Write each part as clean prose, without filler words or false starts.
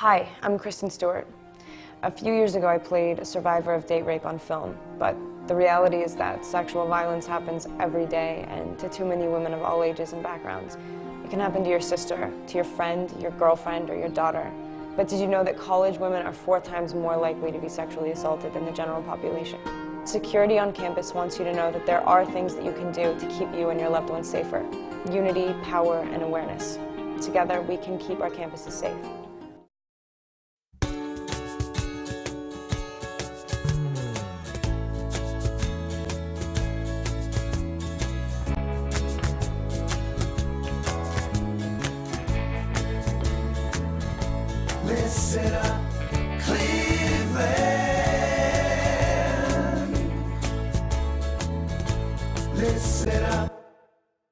Hi, I'm Kristen Stewart. A few years ago I played a survivor of date rape on film, but the reality is that sexual violence happens every day and to too many women of all ages and backgrounds. It can happen to your sister, to your friend, your girlfriend, or your daughter. But did you know that college women are 4 times more likely to be sexually assaulted than the general population? Security on campus wants you to know that there are things that you can do to keep you and your loved ones safer. Unity, power, and awareness. Together, we can keep our campuses safe. Listen up, Cleveland. Listen up,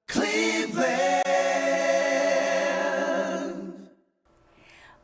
Cleveland.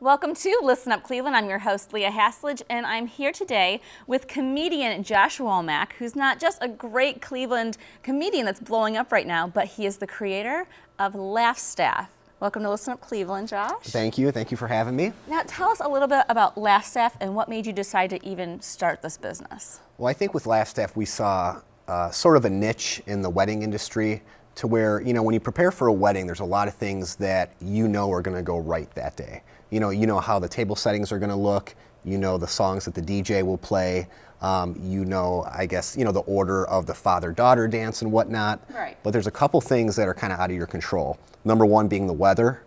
Welcome to Listen Up Cleveland. I'm your host, Leah Haslage, and I'm here today with comedian Josh Womack, who's not just a great Cleveland comedian that's blowing up right now, but he is the creator of LaughStaff. Welcome to Listen Up Cleveland, Josh. Thank you for having me. Now tell us a little bit about LaughStaff and what made you decide to even start this business. Well, I think with LaughStaff we saw sort of a niche in the wedding industry to where, when you prepare for a wedding, there's a lot of things that are going to go right that day. You know how the table settings are going to look, the songs that the DJ will play, the order of the father-daughter dance and whatnot. Right. But there's a couple things that are kind of out of your control. Number one being the weather,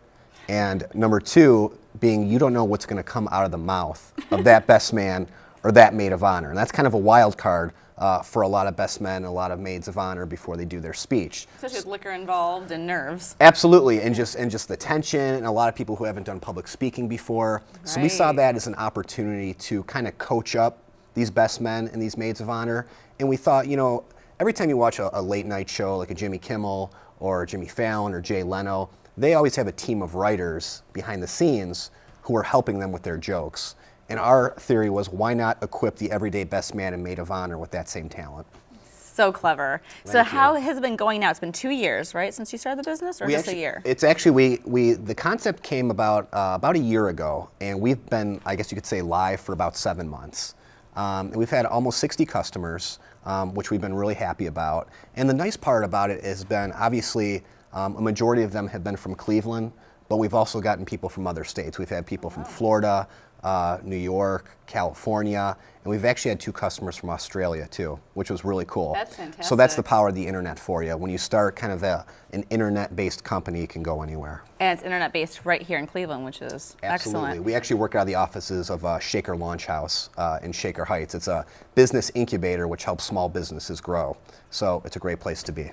and number two being you don't know what's going to come out of the mouth of that best man or that maid of honor. And that's kind of a wild card for a lot of best men and a lot of maids of honor before they do their speech. Especially with liquor involved and nerves. Absolutely, and just the tension, and a lot of people who haven't done public speaking before. Right. So we saw that as an opportunity to kind of coach up these best men and these maids of honor. And we thought, every time you watch a late night show like a Jimmy Kimmel or Jimmy Fallon or Jay Leno, they always have a team of writers behind the scenes who are helping them with their jokes. And our theory was, why not equip the everyday best man and maid of honor with that same talent? So clever. Thank So you. how has it been going now? It's been 2 years, right, since you started the business, or just a year? It's actually, the concept came about a year ago, and we've been, I guess you could say, live for about 7 months. And we've had almost 60 customers, which we've been really happy about. And the nice part about it has been, obviously, a majority of them have been from Cleveland, but we've also gotten people from other states. We've had people from Florida, New York, California, and we've actually had 2 customers from Australia too, which was really cool. That's fantastic. So that's the power of the internet for you. When you start kind of an internet-based company, you can go anywhere. And it's internet-based right here in Cleveland, which is Absolutely. excellent. We actually work out of the offices of Shaker Launch House in Shaker Heights. It's a business incubator which helps small businesses grow. So it's a great place to be.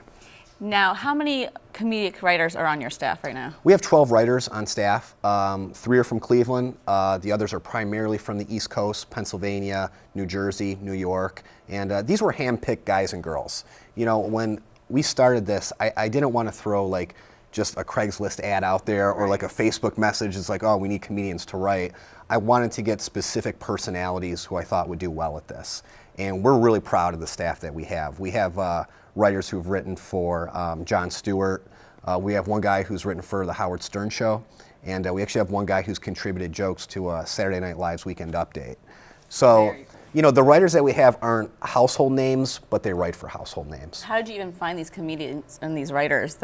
Now, how many comedic writers are on your staff right now? We have 12 writers on staff. 3 are from Cleveland. The others are primarily from the East Coast, Pennsylvania, New Jersey, New York. And these were hand-picked guys and girls. When we started this, I didn't want to throw like just a Craigslist ad out there or like a Facebook message. It's like, oh, we need comedians to write. I wanted to get specific personalities who I thought would do well at this. And we're really proud of the staff that we have. We have writers who've written for Jon Stewart. We have one guy who's written for the Howard Stern Show. And we actually have one guy who's contributed jokes to Saturday Night Live's Weekend Update. So, the writers that we have aren't household names, but they write for household names. How did you even find these comedians and these writers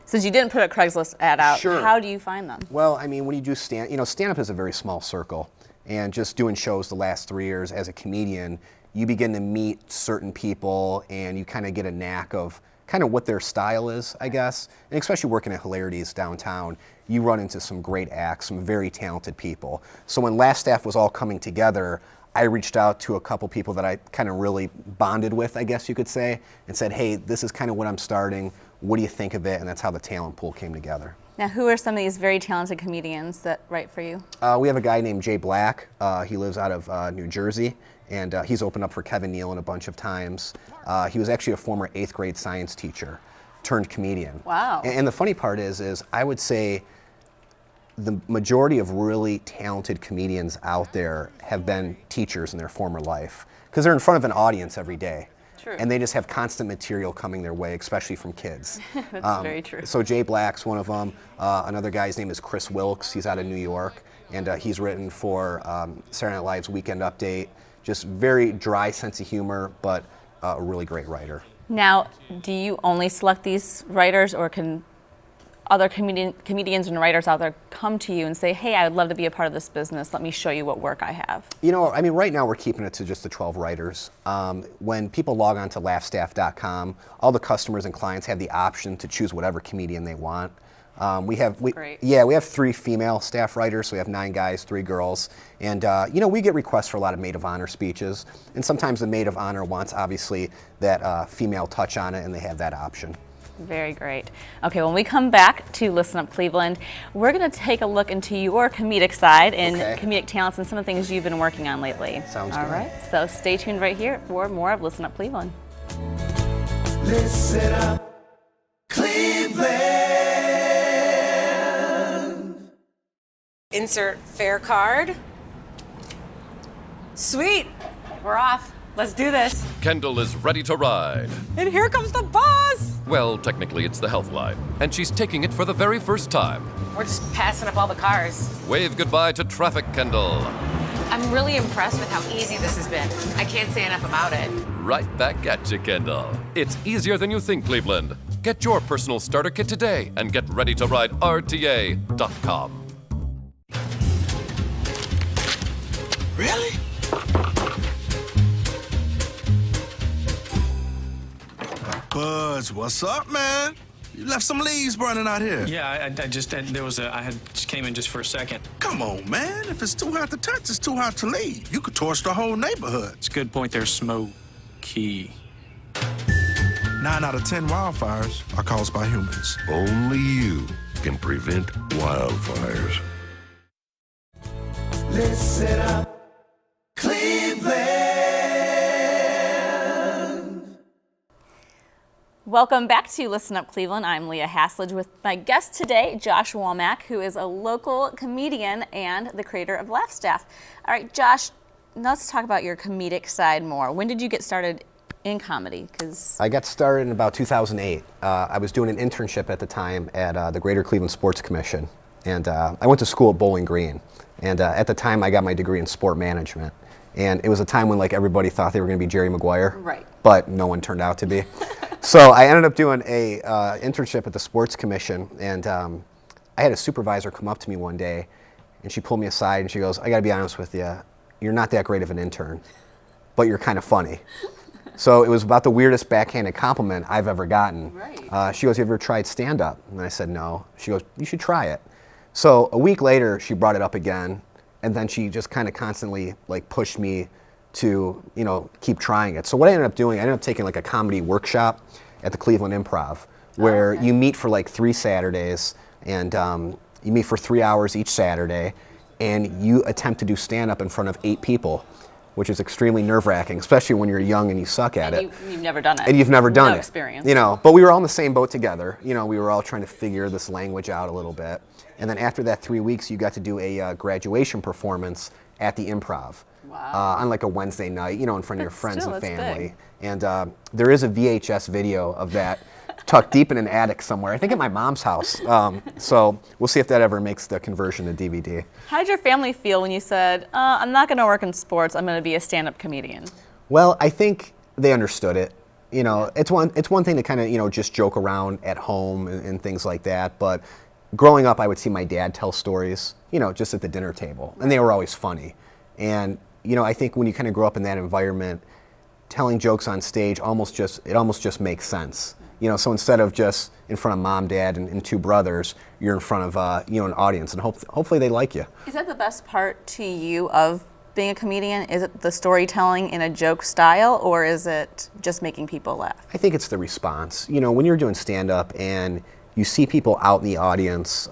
since you didn't put a Craigslist ad out, Sure. How do you find them? Well, when you do stand-up is a very small circle. And just doing shows the last 3 years as a comedian, you begin to meet certain people and you kind of get a knack of kind of what their style is, I guess. And especially working at Hilarities downtown, you run into some great acts, some very talented people. So when LaughStaff was all coming together, I reached out to a couple people that I kind of really bonded with, I guess you could say, and said, hey, this is kind of what I'm starting. What do you think of it? And that's how the talent pool came together. Now, who are some of these very talented comedians that write for you? We have a guy named Jay Black. He lives out of New Jersey, and he's opened up for Kevin Nealon a bunch of times. He was actually a former 8th grade science teacher turned comedian. Wow. And the funny part is I would say the majority of really talented comedians out there have been teachers in their former life because they're in front of an audience every day. True. And they just have constant material coming their way, especially from kids. That's very true. So Jay Black's one of them. Another guy's name is Chris Wilkes. He's out of New York. and he's written for Saturday Night Live's Weekend Update. Just very dry sense of humor, but a really great writer. Now, do you only select these writers, or can other comedians and writers out there come to you and say, hey, I would love to be a part of this business, let me show you what work I have? You know, I mean, right now we're keeping it to just the 12 writers. When people log on to LaughStaff.com, all the customers and clients have the option to choose whatever comedian they want. We have 3 female staff writers, so we have 9 guys, 3 girls, and you know, we get requests for a lot of maid of honor speeches, and sometimes the maid of honor wants obviously that female touch on it, and they have that option. Very great. Okay, when we come back to Listen Up Cleveland, we're going to take a look into your comedic side and comedic talents and some of the things you've been working on lately. Sounds good. All right, so stay tuned right here for more of Listen Up Cleveland. Listen up, Cleveland. Insert fare card. Sweet, we're off. Let's do this. Kendall is ready to ride. And here comes the boss. Well, technically it's the health line, and she's taking it for the very first time. We're just passing up all the cars. Wave goodbye to traffic, Kendall. I'm really impressed with how easy this has been. I can't say enough about it. Right back at you, Kendall. It's easier than you think, Cleveland. Get your personal starter kit today and get ready to ride RTA.com. Really? Buzz, what's up, man? You left some leaves burning out here. Yeah, I just came in just for a second. Come on, man. If it's too hot to touch, it's too hot to leave. You could torch the whole neighborhood. It's a good point there, Smokey. 9 out of 10 wildfires are caused by humans. Only you can prevent wildfires. Listen up, Cleveland. Welcome back to Listen Up Cleveland. I'm Leah Haslage with my guest today, Josh Womack, who is a local comedian and the creator of LaughStaff. All right, Josh, let's talk about your comedic side more. When did you get started in comedy? I got started in about 2008. I was doing an internship at the time at the Greater Cleveland Sports Commission, and I went to school at Bowling Green. And at the time, I got my degree in sport management. And it was a time when like everybody thought they were going to be Jerry Maguire, right? But no one turned out to be. So I ended up doing a internship at the Sports Commission, and I had a supervisor come up to me one day, and she pulled me aside and she goes, "I got to be honest with you, you're not that great of an intern, but you're kind of funny." So it was about the weirdest backhanded compliment I've ever gotten. Right. She goes, "You ever tried stand-up?" And I said, "No." She goes, "You should try it." So a week later, she brought it up again, and then she just kind of constantly like pushed me to, you know, keep trying it. So what I ended up doing, I ended up taking like a comedy workshop at the Cleveland Improv, where you meet for like 3 Saturdays, and you meet for 3 hours each Saturday, and you attempt to do stand-up in front of 8 people, which is extremely nerve-wracking, especially when you're young and you suck at it. You've never done it. And you've never done no it. Experience. You know, but we were all in the same boat together. You know, we were all trying to figure this language out a little bit. And then after that 3 weeks, you got to do a graduation performance at the Improv. Wow. On like a Wednesday night, you know, in front of your friends still, and that's family. big. And there is a VHS video of that tucked deep in an attic somewhere, I think at my mom's house. So we'll see if that ever makes the conversion to DVD. How did your family feel when you said, I'm not going to work in sports, I'm going to be a stand-up comedian? Well, I think they understood it. You know, it's one thing to kind of, you know, just joke around at home and things like that, but growing up, I would see my dad tell stories, you know, just at the dinner table, and they were always funny. And, you know, I think when you kind of grow up in that environment, telling jokes on stage almost just makes sense. You know, so instead of just in front of mom, dad, and 2 brothers, you're in front of, you know, an audience, and hopefully they like you. Is that the best part to you of being a comedian? Is it the storytelling in a joke style, or is it just making people laugh? I think it's the response. You know, when you're doing stand-up and you see people out in the audience,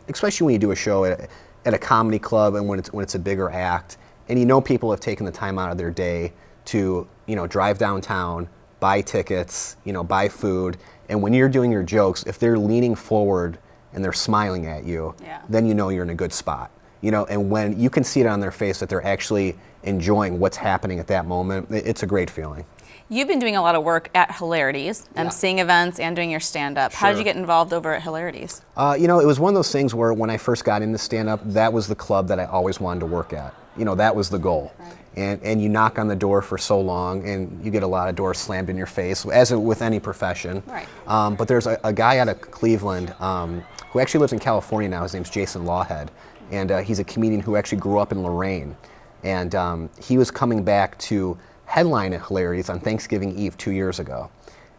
especially when you do a show at a comedy club and when it's a bigger act, and you know people have taken the time out of their day to, you know, drive downtown, buy tickets, you know, buy food, and when you're doing your jokes, if they're leaning forward and they're smiling at you, then you know you're in a good spot. You know, and when you can see it on their face that they're actually enjoying what's happening at that moment, it's a great feeling. You've been doing a lot of work at Hilarities, emceeing events and doing your stand-up. How did you get involved over at Hilarities? You know, it was one of those things where when I first got into stand-up, that was the club that I always wanted to work at. You know, that was the goal. Right. And you knock on the door for so long, and you get a lot of doors slammed in your face, as with any profession. Right. But there's a guy out of Cleveland who actually lives in California now. His name's Jason Lawhead, and he's a comedian who actually grew up in Lorain. And he was coming back to headline at Hilarities on Thanksgiving Eve 2 years ago.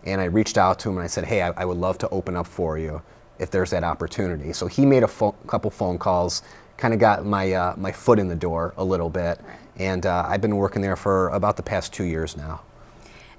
And I reached out to him and I said, hey, I would love to open up for you if there's that opportunity. So he made a couple phone calls, kind of got my my foot in the door a little bit, and I've been working there for about the past 2 years now.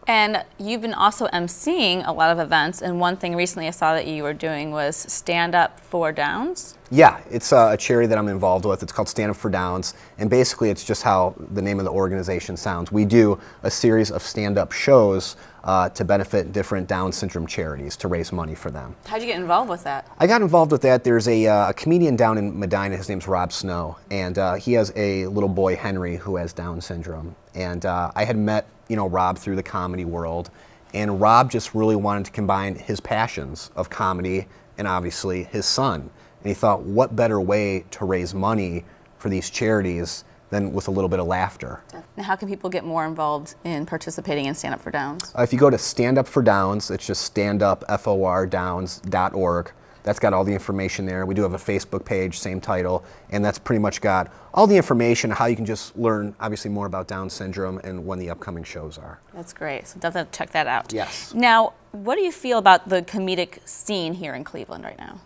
And you've been also emceeing a lot of events, and one thing recently I saw that you were doing was Stand Up for Downs. Yeah, it's a charity that I'm involved with. It's called Stand Up for Downs, and basically it's just how the name of the organization sounds. We do a series of stand-up shows to benefit different Down syndrome charities to raise money for them. How'd you get involved with that? I got involved with that. There's a comedian down in Medina. His name's Rob Snow, and he has a little boy, Henry, who has Down syndrome. And I had met Rob through the comedy world, and Rob just really wanted to combine his passions of comedy and obviously his son. And he thought, what better way to raise money for these charities than with a little bit of laughter. Now, how can people get more involved in participating in Stand Up for Downs? If you go to Stand Up for Downs, it's just standupfordowns.org. That's got all the information there. We do have a Facebook page, same title, and that's pretty much got all the information, how you can just learn, obviously, more about Down syndrome and when the upcoming shows are. That's great. So definitely check that out. Yes. Now, what do you feel about the comedic scene here in Cleveland right now?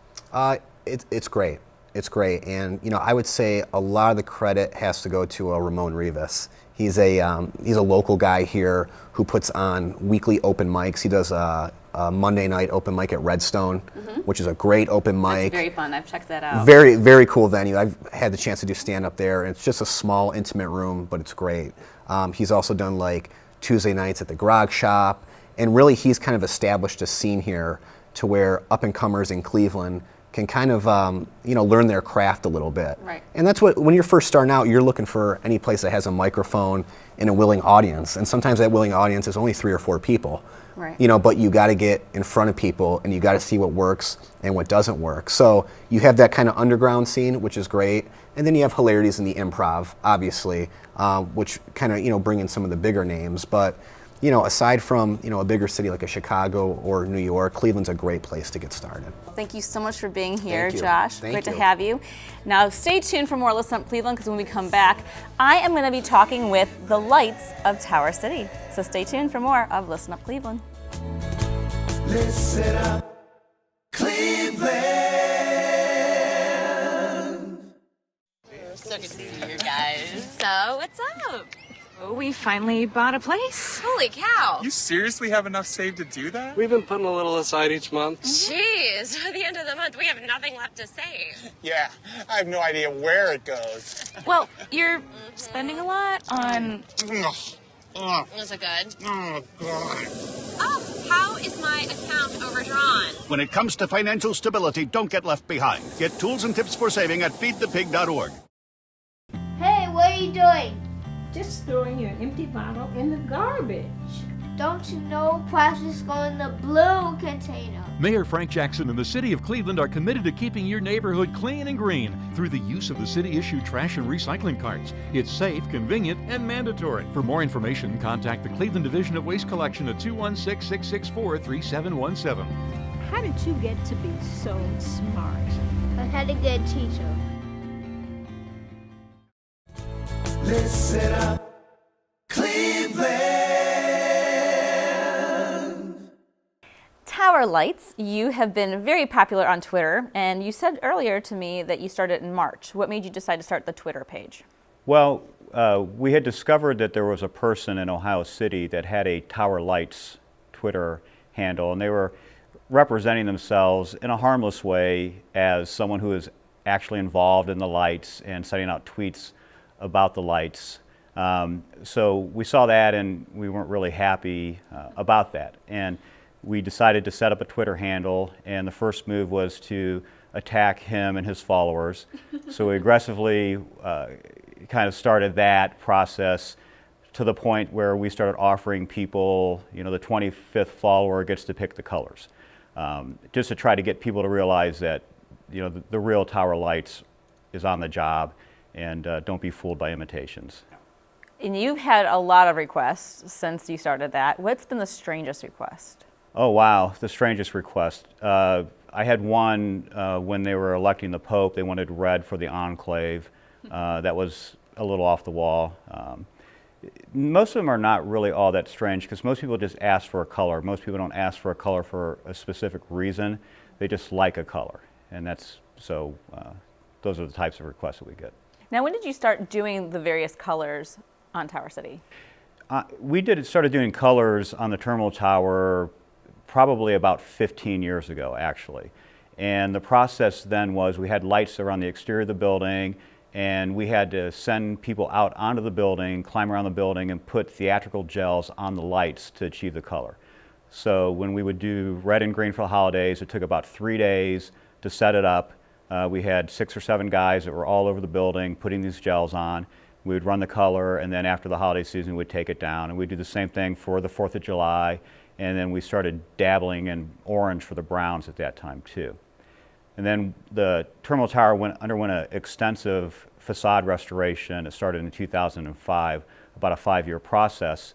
It's great. It's great, and I would say a lot of the credit has to go to Ramon Rivas. He's a local guy here who puts on weekly open mics. He does a Monday night open mic at Redstone, which is a great open mic. That's very fun. I've checked that out. Very, very cool venue. I've had the chance to do stand up there, and it's just a small, intimate room, but it's great. He's also done like Tuesday nights at the Grog Shop, and really he's kind of established a scene here to where up and comers in Cleveland can kind of learn their craft a little bit. Right. And that's what, when you're first starting out, you're looking for any place that has a microphone and a willing audience. And sometimes that willing audience is only 3 or 4 people. Right. But you got to get in front of people and you got to see what works and what doesn't work. So you have that kind of underground scene, which is great. And then you have Hilarities in the improv, obviously, which kind of, bring in some of the bigger names. But aside from, a bigger city like a Chicago or New York, Cleveland's a great place to get started. Thank you so much for being here, Josh. Great to have you. Now, stay tuned for more Listen Up Cleveland, because when we come back, I am going to be talking with the lights of Tower City. So stay tuned for more of Listen Up Cleveland. Listen up, Cleveland. So good to see you guys. So, what's up? Oh, we finally bought a place. Holy cow. You seriously have enough saved to do that? We've been putting a little aside each month. Jeez, at the end of the month, we have nothing left to save. Yeah, I have no idea where it goes. Well, you're spending a lot on... Was it good? Oh, God. Oh, how is my account overdrawn? When it comes to financial stability, don't get left behind. Get tools and tips for saving at feedthepig.org. Hey, what are you doing? Just throwing your empty bottle in the garbage. Don't you know plastics go in the blue container? Mayor Frank Jackson and the City of Cleveland are committed to keeping your neighborhood clean and green through the use of the city-issued trash and recycling carts. It's safe, convenient, and mandatory. For more information, contact the Cleveland Division of Waste Collection at 216-664-3717. How did you get to be so smart? I had a good teacher. Listen up, Cleveland. Tower Lights, you have been very popular on Twitter, and you said earlier to me that you started in March. What made you decide to start the Twitter page? Well, we had discovered that there was a person in Ohio City that had a Tower Lights Twitter handle, and they were representing themselves in a harmless way as someone who is actually involved in the lights and sending out tweets about the lights. So we saw that and we weren't really happy about that. And we decided to set up a Twitter handle, and the first move was to attack him and his followers. So we aggressively kind of started that process to the point where we started offering people, the 25th follower gets to pick the colors, just to try to get people to realize that, the real tower lights is on the job, and don't be fooled by imitations. And you've had a lot of requests since you started that. What's been the strangest request? Oh wow, the strangest request. I had one when they were electing the Pope. They wanted red for the enclave. That was a little off the wall. Most of them are not really all that strange because most people just ask for a color. Most people don't ask for a color for a specific reason. They just like a color, and those are the types of requests that we get. Now, when did you start doing the various colors on Tower City? We started doing colors on the terminal tower probably about 15 years ago, actually. And the process then was we had lights around the exterior of the building, and we had to send people out onto the building, climb around the building, and put theatrical gels on the lights to achieve the color. So when we would do red and green for the holidays, it took about 3 days to set it up. We had 6 or 7 guys that were all over the building putting these gels on. We would run the color, and then after the holiday season, we'd take it down. And we'd do the same thing for the 4th of July, and then we started dabbling in orange for the browns at that time, too. And then the terminal tower underwent an extensive facade restoration. It started in 2005, about a 5-year process.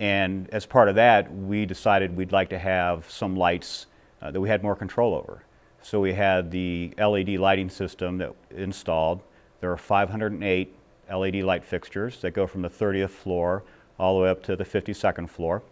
And as part of that, we decided we'd like to have some lights that we had more control over. So we had the LED lighting system that installed. There are 508 LED light fixtures that go from the 30th floor all the way up to the 52nd floor.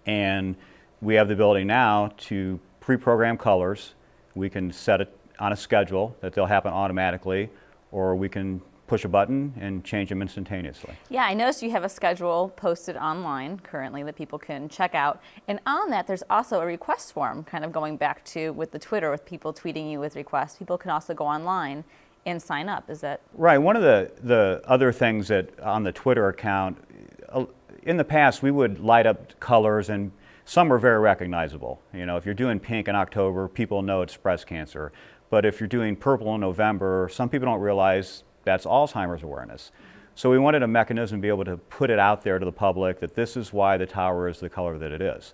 And we have the ability now to pre-program colors. We can set it on a schedule that they'll happen automatically, or we can push a button and change them instantaneously. Yeah, I noticed you have a schedule posted online currently that people can check out. And on that, there's also a request form, kind of going back to with the Twitter, with people tweeting you with requests. People can also go online and sign up. Is that right? One of the other things that on the Twitter account, in the past, we would light up colors, and some were very recognizable. If you're doing pink in October, people know it's breast cancer. But if you're doing purple in November, some people don't realize that's Alzheimer's awareness. So we wanted a mechanism to be able to put it out there to the public that this is why the tower is the color that it is.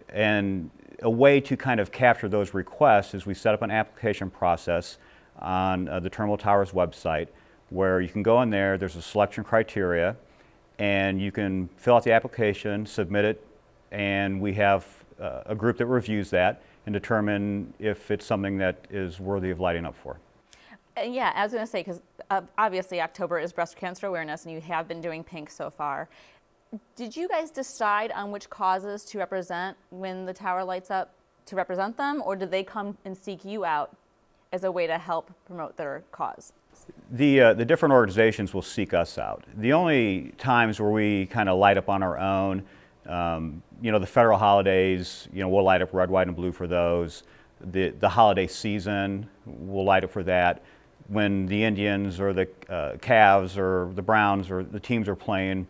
And a way to kind of capture those requests is we set up an application process on the Terminal Tower's website where you can go in there, there's a selection criteria, and you can fill out the application, submit it, and we have a group that reviews that and determine if it's something that is worthy of lighting up for. Yeah, I was going to say, because obviously October is breast cancer awareness, and you have been doing pink so far. Did you guys decide on which causes to represent when the tower lights up to represent them, or did they come and seek you out as a way to help promote their cause? The different organizations will seek us out. The only times where we kind of light up on our own, the federal holidays, we'll light up red, white, and blue for those. The holiday season, we'll light up for that. When the Indians or the Cavs or the Browns or the teams are playing,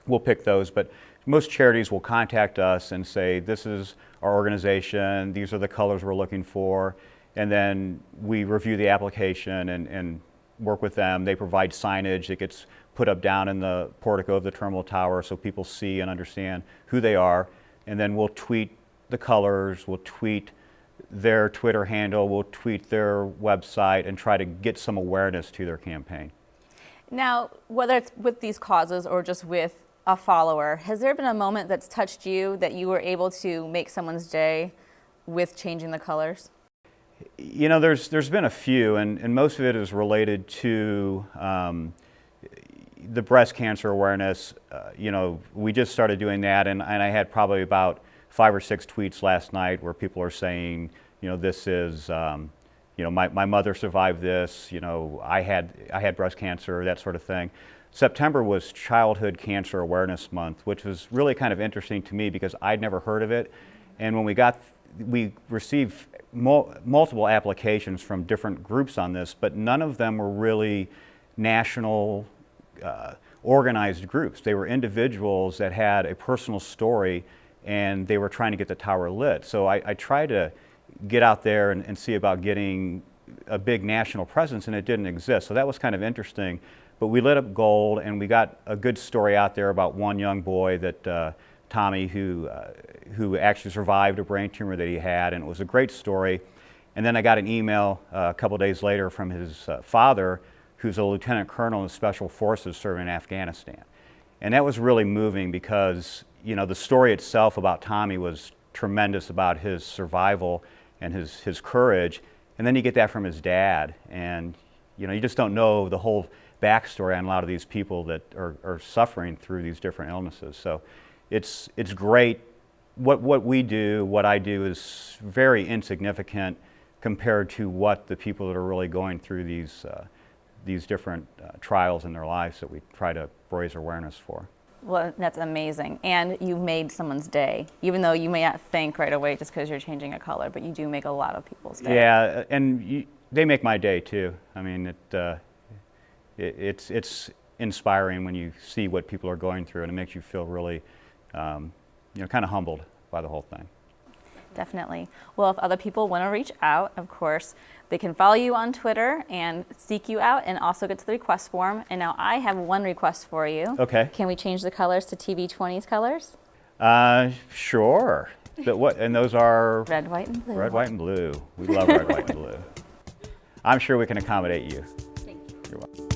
we'll pick those. But most charities will contact us and say, this is our organization, these are the colors we're looking for. And then we review the application and work with them. They provide signage that gets put up down in the portico of the terminal tower so people see and understand who they are. And then we'll tweet the colors, we'll tweet their Twitter handle, we'll tweet their website and try to get some awareness to their campaign. Now, whether it's with these causes or just with a follower, has there been a moment that's touched you that you were able to make someone's day with changing the colors? There's been a few, and most of it is related to the breast cancer awareness. We just started doing that, and I had probably about 5 or 6 tweets last night where people are saying, this is, my mother survived this, I had breast cancer, that sort of thing. September was Childhood Cancer Awareness Month, which was really kind of interesting to me because I'd never heard of it. And when we received multiple applications from different groups on this, but none of them were really national organized groups. They were individuals that had a personal story and they were trying to get the tower lit. So I tried to get out there and see about getting a big national presence, and it didn't exist. So that was kind of interesting. But we lit up gold, and we got a good story out there about one young boy, that Tommy, who actually survived a brain tumor that he had, and it was a great story. And then I got an email a couple days later from his father, who's a lieutenant colonel in the Special Forces serving in Afghanistan. And that was really moving because, you know, the story itself about Tommy was tremendous, about his survival and his courage. And then you get that from his dad, and you know, you just don't know the whole backstory on a lot of these people that are suffering through these different illnesses. So it's great. What we do, what I do, is very insignificant compared to what the people that are really going through these different trials in their lives that we try to raise awareness for. Well, that's amazing. And you made someone's day, even though you may not think right away just because you're changing a color, but you do make a lot of people's day. Yeah, and they make my day too. I mean, it's inspiring when you see what people are going through, and it makes you feel really, you know, kind of humbled by the whole thing. Definitely. Well, if other people want to reach out, of course, they can follow you on Twitter and seek you out, and also get to the request form. And now I have one request for you. Okay. Can we change the colors to TV20's colors? Sure. But what? And those are red, white, and blue. Red, white, and blue. We love red, white, and blue. I'm sure we can accommodate you. Thank you. You're welcome.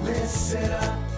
Listen up.